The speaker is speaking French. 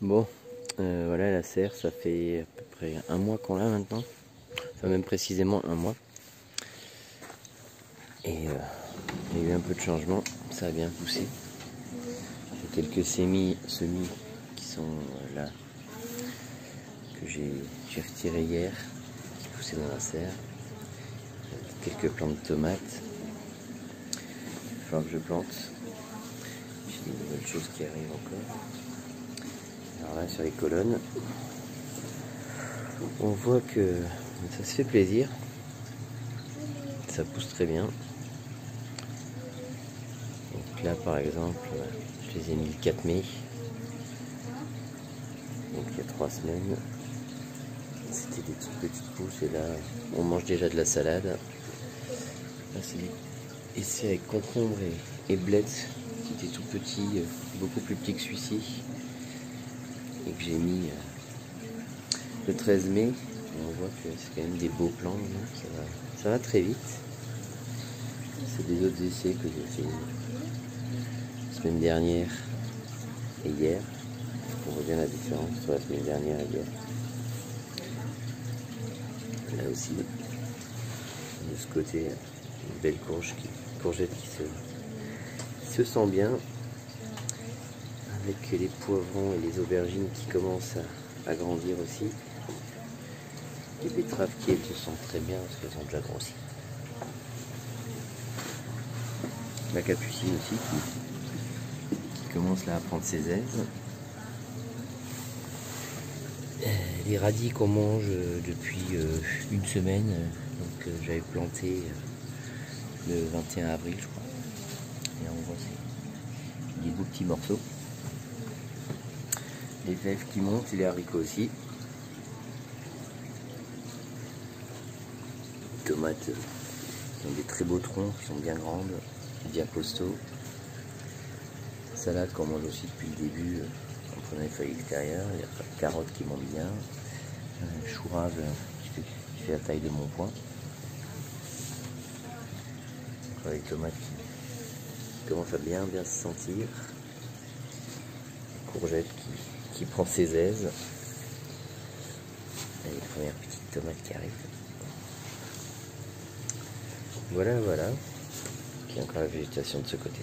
Bon, voilà la serre, ça fait à peu près un mois qu'on l'a maintenant. Enfin même précisément un mois. Et il y a eu un peu de changement, ça a bien poussé. J'ai quelques semis qui sont là, que j'ai retirés hier, qui poussaient dans la serre. Quelques plants de tomates. Il va falloir que je plante. J'ai des nouvelles choses qui arrivent encore. Alors là sur les colonnes, on voit que ça se fait plaisir. Ça pousse très bien. Donc là par exemple, je les ai mis le 4 mai. Donc il y a 3 semaines. C'était des toutes petites pousses et là on mange déjà de la salade. Là c'est ici avec concombre et blettes qui étaient tout petits, beaucoup plus petits que celui-ci. Et que j'ai mis le 13 mai. On voit que c'est quand même des beaux plants. Ça va très vite. C'est des autres essais que j'ai fait la semaine dernière et hier. On voit bien la différence entre la semaine dernière et hier. Là aussi, de ce côté, une belle courgette qui se sent bien. Avec les poivrons et les aubergines qui commencent à grandir aussi. Les betteraves qui elles se sentent très bien parce qu'elles ont déjà grossi. La capucine aussi qui commence là à prendre ses aises. Les radis qu'on mange depuis une semaine, donc j'avais planté le 21 avril je crois. Et là on voit des beaux petits morceaux. Les fèves qui montent et les haricots aussi. Les tomates qui ont des très beaux troncs, qui sont bien grandes, bien costauds. Salade qu'on mange aussi depuis le début, en prenant les feuilles extérieures. Il y a des carottes qui montent bien. Chou rave qui fait la taille de mon poing. Encore les tomates qui commencent à bien se sentir. La courgette qui prend ses aises. Et les premières petites tomates qui arrivent. Voilà. Il y a encore la végétation de ce côté.